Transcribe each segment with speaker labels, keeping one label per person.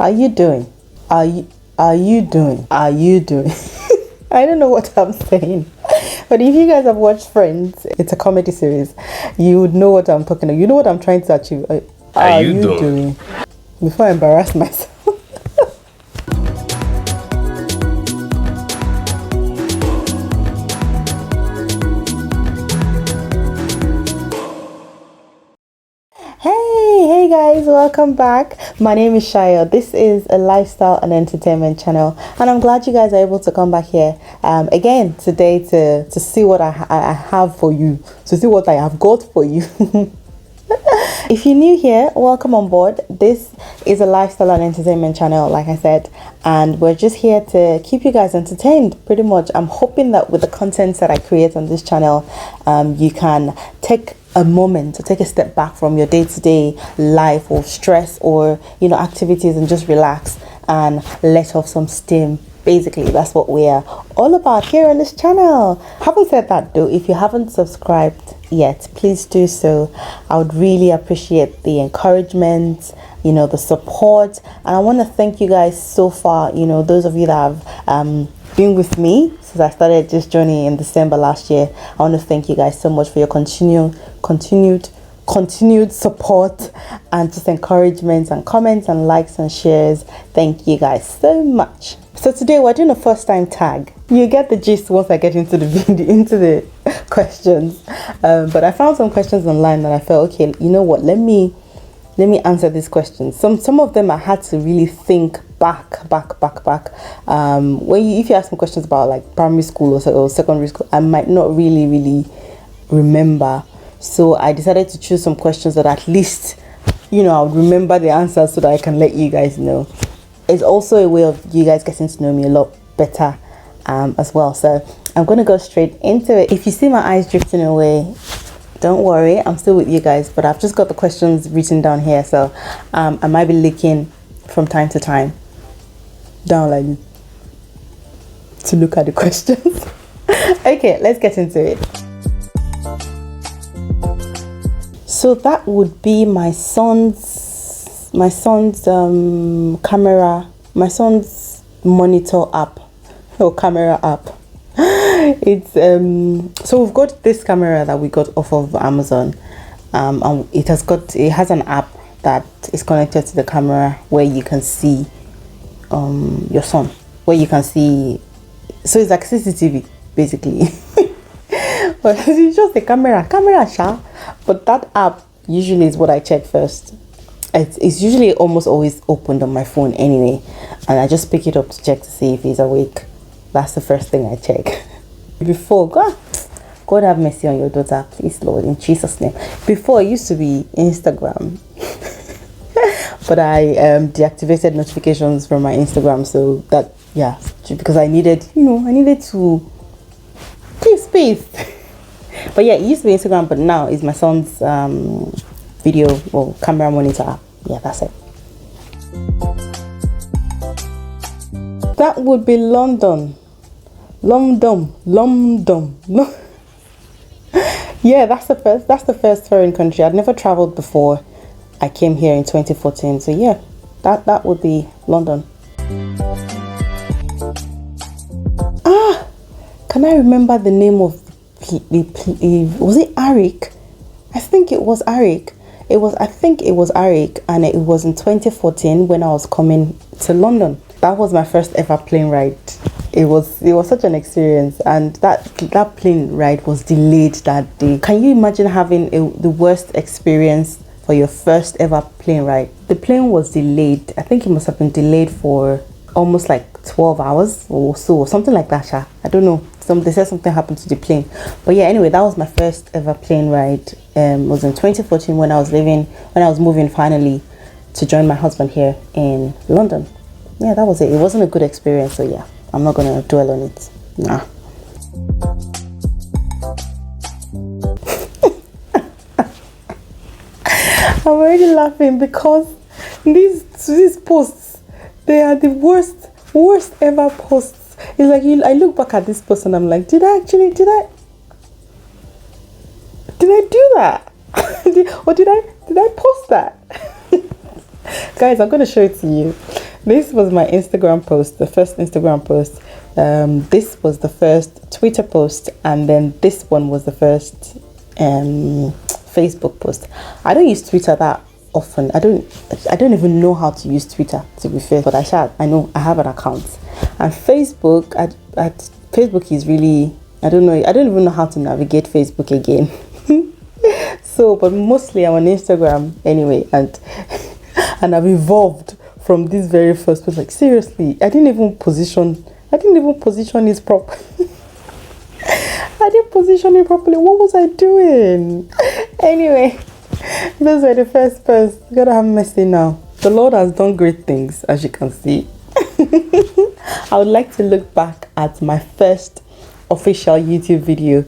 Speaker 1: Are you doing? Are you doing? Are you doing? I don't know what I'm saying. But if you guys have watched Friends, it's a comedy series. You would know what I'm talking about. You know what I'm trying to achieve. Are you doing? Before I embarrass myself. Hey guys, welcome back. My name is Sayo. This is a lifestyle and entertainment channel, and I'm glad you guys are able to come back here again today to see what I have for you, to see what I have got for you. If you're new here, welcome on board. This is a lifestyle and entertainment channel, like I said, and we're just here to keep you guys entertained pretty much. I'm hoping that with the content that I create on this channel, you can take a moment to take a step back from your day-to-day life or stress or activities and just relax and let off some steam. Basically, that's what we're all about here on this channel. Having said that though, if you haven't subscribed yet, please do so. I would really appreciate the encouragement, the support, and I want to thank you guys so far, those of you that have been with me since I started this journey in December last year. I want to thank you guys so much for your continued support and just encouragement and comments and likes and shares. Thank you guys so much. So today we're doing a first time tag. You get the gist once I get into the video, into the questions. But I found some questions online that I felt, okay, you know what, let me answer these questions. Some of them I had to really think back. If you ask me questions about like primary school or secondary school, I might not really remember. So I decided to choose some questions that at least I would remember the answers so that I can let you guys know. It's also a way of you guys getting to know me a lot better as well. So I'm going to go straight into it. If you see my eyes drifting away, don't worry, I'm still with you guys, but I've just got the questions written down here, so I might be looking from time to time down like to look at the questions. Okay, let's get into it. So that would be my son's camera, my son's monitor app or camera app. It's so we've got this camera that we got off of Amazon, and it has an app that is connected to the camera where you can see your son, where you can see, so it's like CCTV basically. But it's just a camera sha. But that app usually is what I check first. It's usually almost always opened on my phone anyway, and I just pick it up to check to see if he's awake. That's the first thing I check. Before, God have mercy on your daughter, please, Lord, in Jesus' name. Before, it used to be Instagram, but I deactivated notifications from my Instagram, so that, because I needed to keep space. But yeah, it used to be Instagram, but now it's my son's video or camera monitor app. Yeah, that's it. That would be London. Yeah, that's the first foreign country. I'd never traveled before. I came here in 2014, so yeah, that would be London. Can I remember the name of was it Arik? I think it was Arik. I think it was Arik, and it was in 2014 when I was coming to London. That was my first ever plane ride. It was such an experience, and that plane ride was delayed that day. Can you imagine having the worst experience for your first ever plane ride? The plane was delayed. I think it must have been delayed for almost like 12 hours or so, or something like that. I don't know. They said something happened to the plane, but yeah. Anyway, that was my first ever plane ride. It was in 2014 when I was moving finally to join my husband here in London. Yeah, that was it. It wasn't a good experience, so yeah, I'm not gonna dwell on it. Nah. I'm already laughing because these posts, they are the worst ever posts. It's like I look back at this post and I'm like, did I do that? Did I post that? Guys, I'm gonna show it to you. This was my Instagram post, the first Instagram post. This was the first Twitter post, and then this one was the first Facebook post. I don't use Twitter that often. I don't even know how to use Twitter, to be fair, but I know I have an account. And Facebook, Facebook is really, I don't even know how to navigate Facebook again. So, but mostly I'm on Instagram anyway, and I've evolved from this very first post. Like, seriously, I didn't even position it properly. I didn't position it properly. What was I doing? Anyway, those were the first posts. God have mercy now. The Lord has done great things, as you can see. I would like to look back at my first official YouTube video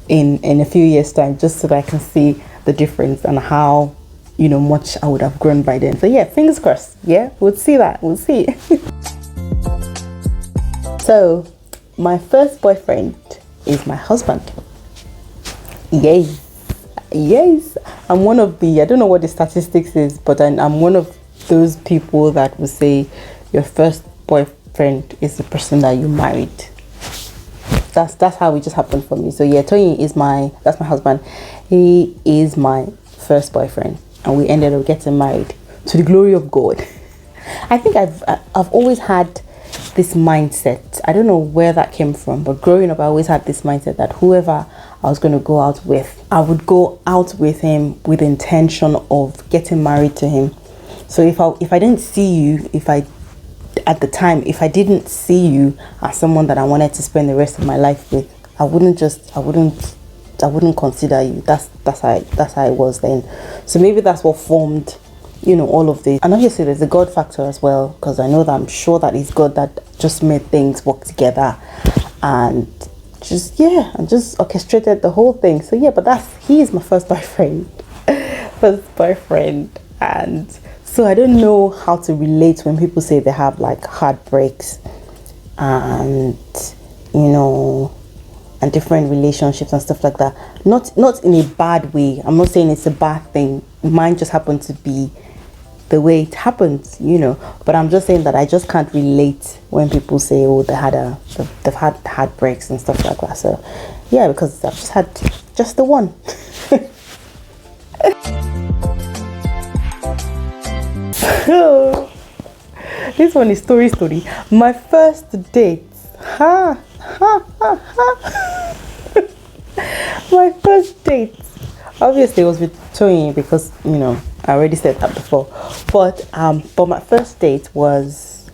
Speaker 1: in a few years' time, just so that I can see the difference and how, you know, much I would have grown by then. So yeah, fingers crossed. Yeah, we'll see that. We'll see. So my first boyfriend is my husband. Yes. I'm one of the, I don't know what the statistics is, but I'm one of those people that will say your first boyfriend is the person that you married. That's how it just happened for me. So yeah, Tony is that's my husband. He is my first boyfriend, and we ended up getting married to the glory of God. I think I've always had this mindset. I don't know where that came from, but growing up I always had this mindset that whoever I was going to go out with, I would go out with him with the intention of getting married to him. So if I didn't see you, at the time, if I didn't see you as someone that I wanted to spend the rest of my life with, I wouldn't consider you. That's how it was then. So maybe that's what formed, you know, all of this. And obviously there's a God factor as well, because I'm sure that it's God that just made things work together and just orchestrated the whole thing. So yeah, but he is my first boyfriend. And so I don't know how to relate when people say they have like heartbreaks and, you know, and different relationships and stuff like that. Not in a bad way. I'm not saying it's a bad thing. Mine just happened to be the way it happens, you know. But I'm just saying that I just can't relate when people say, oh, they've had heartbreaks and stuff like that. So yeah, because I've just had just the one. So this one is story. My first date. My first date. Obviously it was with Tony, because, you know, I already said that before. But my first date was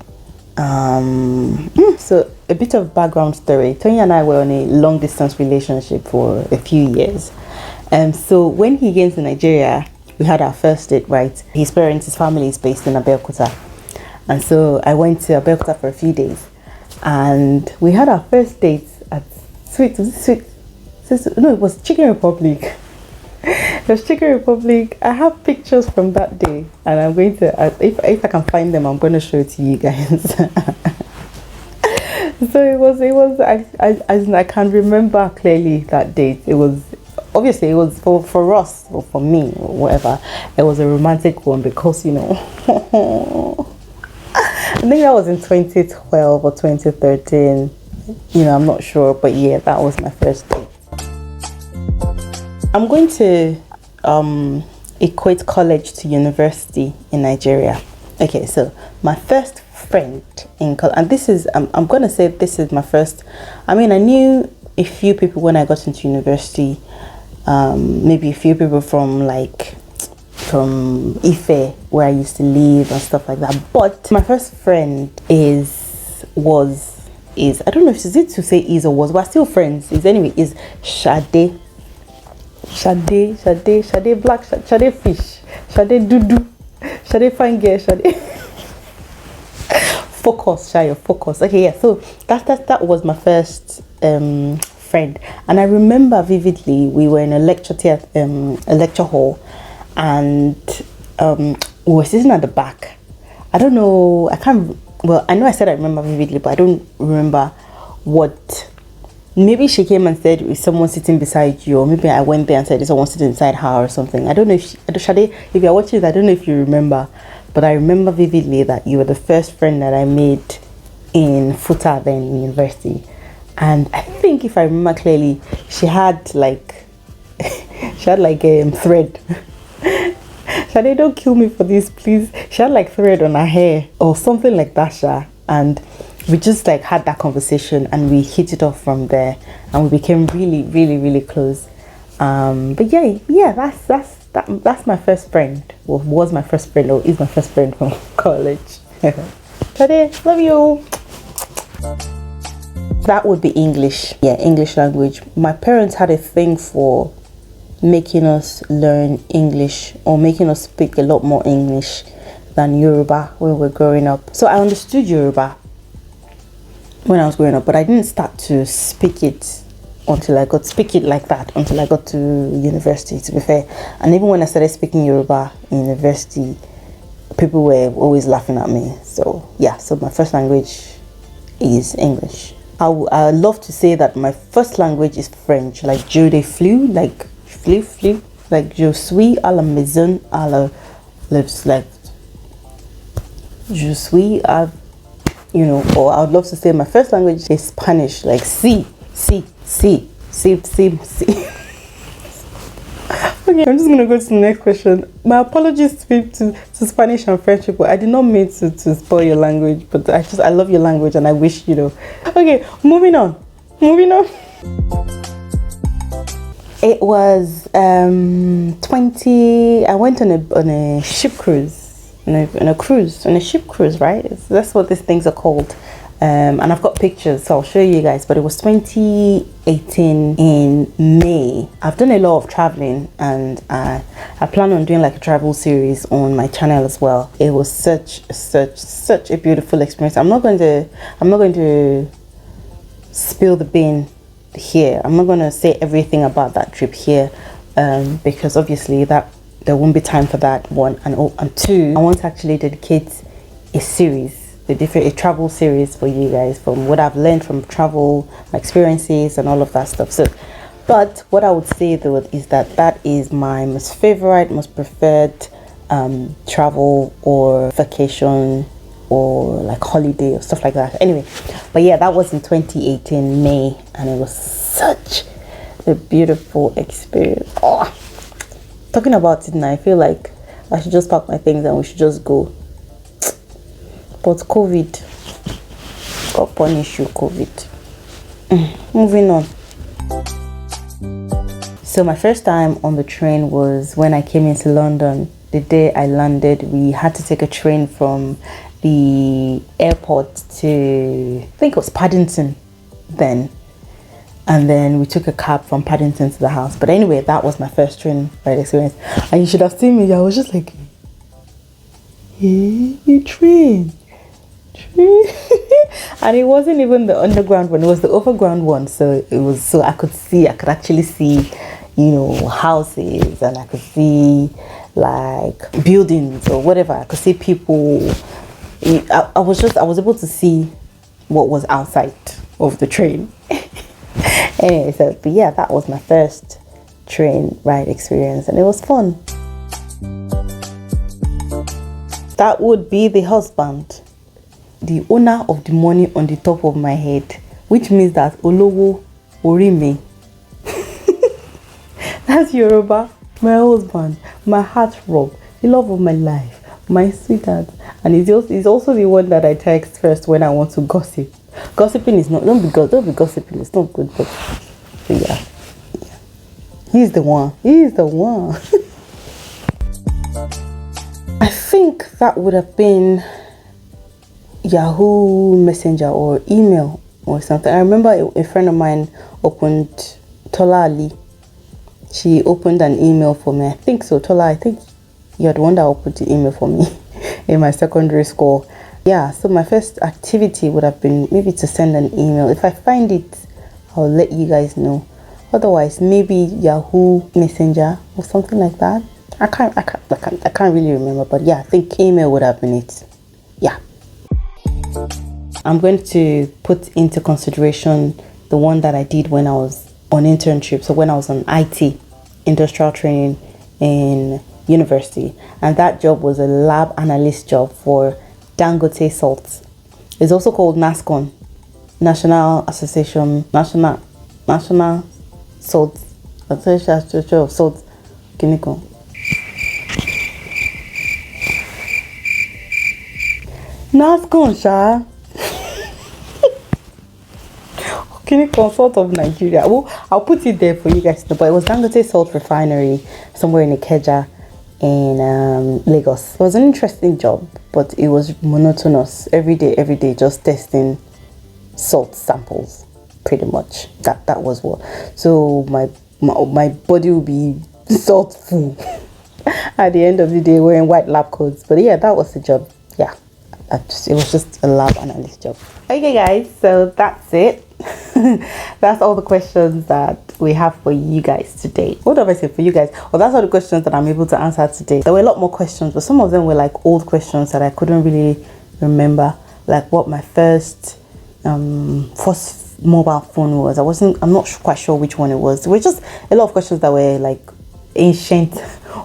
Speaker 1: so a bit of background story. Tony and I were on a long distance relationship for a few years. And so when he came to Nigeria, we had our first date, right? His family is based in Abeokuta. And so I went to Abeokuta for a few days. And we had our first date at it was Chicken Republic. It was Chicken Republic. I have pictures from that day. And I'm going to, if I can find them, I'm going to show it to you guys. So I can remember clearly that date. It was for us, or for me, or whatever. It was a romantic one because, you know, I think that was in 2012 or 2013. You know, I'm not sure, but yeah, that was my first date. I'm going to equate college to university in Nigeria. Okay, so my first friend in college, and this is, I'm going to say this is my first. I mean, I knew a few people when I got into university. Maybe a few people from Ife, where I used to live and stuff like that. But my first friend is I don't know if it's it to say is or was, but still friends. Is Shade Black, Shade Fish, Shade Dudu, Shade Fine Girl, Shade. Focus, Shayo, focus. Okay, yeah. So that was my first friend, and I remember vividly we were in a lecture hall, and we were sitting at the back. I don't know. I know I said I remember vividly, but I don't remember what. Maybe she came and said, is someone sitting beside you? Or maybe I went there and said, is someone sitting beside her or something. I don't know if Shade, if you're watching this, I don't know if you remember. but I remember vividly that you were the first friend that I made in FUTA then in university. And I think if I remember clearly, she had like a thread. Shade, don't kill me for this, please. She had like thread on her hair or something like that, Sha. And we just like had that conversation and we hit it off from there, and we became really, really, really close. But yeah, that's my first friend. Well, was my first friend or is my first friend from college. Shade, love you. That would be English. Yeah, English language. My parents had a thing for making us learn English or making us speak a lot more English than Yoruba when we were growing up. So I understood Yoruba when I was growing up, but I didn't start to speak it until I got to university, to be fair. And even when I started speaking Yoruba in university, people were always laughing at me. So yeah, so my first language is English. I love to say that my first language is French, like je de flu, like flu, like je suis à la maison à la lives, like je suis à, you know. Or I would love to say my first language is Spanish, like si. Okay, I'm just gonna go to the next question. My apologies to Spanish and French people. I did not mean to spoil your language, but I love your language and I wish you know. Okay, moving on. It was 20. I went on a ship cruise, on a ship cruise, right? That's what these things are called. And I've got pictures, so I'll show you guys. But it was 2018 in May. I've done a lot of traveling, and I plan on doing like a travel series on my channel as well. It was such a beautiful experience. I'm not going to spill the bean here. I'm not going to say everything about that trip here, because obviously that there won't be time for that, one, and two, I want to actually dedicate a series, a travel series for you guys, from what I've learned from travel, my experiences and all of that stuff. So, but what I would say though is that is my most favorite, most preferred travel or vacation or like holiday or stuff like that. Anyway, but yeah, that was in 2018 May, and it was such a beautiful experience. Oh, talking about it now, I feel like I should just pack my things and we should just go. But COVID, God punish you, COVID. Moving on. So my first time on the train was when I came into London. The day I landed, we had to take a train from the airport to, I think it was Paddington then. And then we took a cab from Paddington to the house. But anyway, that was my first train ride experience. And you should have seen me. I was just like, hey, train. And it wasn't even the underground one, it was the overground one. So I could actually see, you know, houses, and I could see like buildings or whatever. I could see people. I was able to see what was outside of the train. Anyway, so but yeah, that was my first train ride experience, and it was fun. That would be the husband, the owner of the money on the top of my head, which means that Olowo Orime. That's Yoruba. My husband, my heartthrob, the love of my life, my sweetheart. And he's also the one that I text first when I want to gossip. Gossiping is not, don't be gossiping, it's not good, but yeah. He's the one. I think that would have been Yahoo Messenger or email or something. I remember a friend of mine opened, Tola Ali. She opened an email for me. I think so, Tola. I think you're the one that opened the email for me in my secondary school. Yeah, so my first activity would have been maybe to send an email. If I find it, I'll let you guys know. Otherwise, maybe Yahoo Messenger or something like that. I can't really remember, but yeah, I think email would have been it. Yeah. I'm going to put into consideration the one that I did when I was on internship. So when I was on IT, industrial training in university, and that job was a lab analyst job for Dangote Salt. It's also called NASCON, National Salt Association of Salt. Chemical. NASCON, sha. Salt of Nigeria. Well, I'll put it there for you guys to know. But it was Dangote Salt Refinery somewhere in Ikeja in Lagos. It was an interesting job, but it was monotonous. Every day, just testing salt samples, pretty much. That was what. So my body will be salt full at the end of the day, wearing white lab coats. But yeah, that was the job. Yeah, it was just a lab analyst job. Okay, guys, so that's it. That's all the questions that we have for you guys today. What have I said for you guys? Well, that's all the questions that I'm able to answer today. There were a lot more questions, but some of them were like old questions that I couldn't really remember, like what my first mobile phone was. I'm not quite sure which one it was. There were just a lot of questions that were like ancient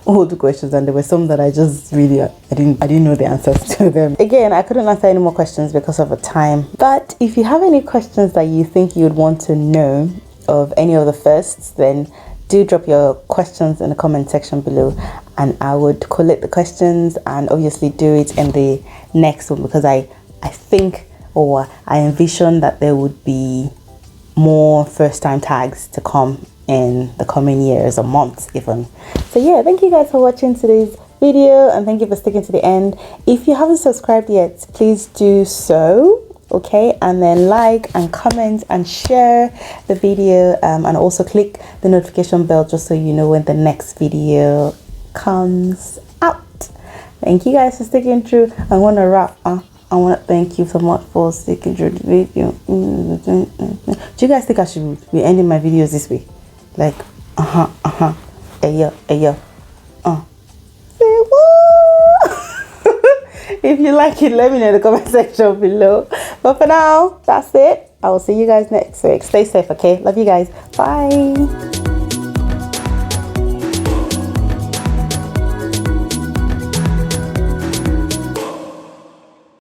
Speaker 1: old questions, and there were some that I just really I didn't know the answers to them. Again, I couldn't answer any more questions because of the time, but if you have any questions that you think you'd want to know of any of the firsts, then do drop your questions in the comment section below, and I would collect the questions and obviously do it in the next one, because I think, or I envision, that there would be more first time tags to come in the coming years or months even. So yeah, thank you guys for watching today's video, and thank you for sticking to the end. If you haven't subscribed yet, please do so, okay? And then like and comment and share the video, and also click the notification bell just so you know when the next video comes out. Thank you guys for sticking through. I want to wrap up. I want to thank you so much for sticking through the video. Do you guys think I should be ending my videos this way? Like, hey yo, say what? If you like it, let me know in the comment section below. But for now, that's it. I will see you guys next week. Stay safe, okay? Love you guys. Bye.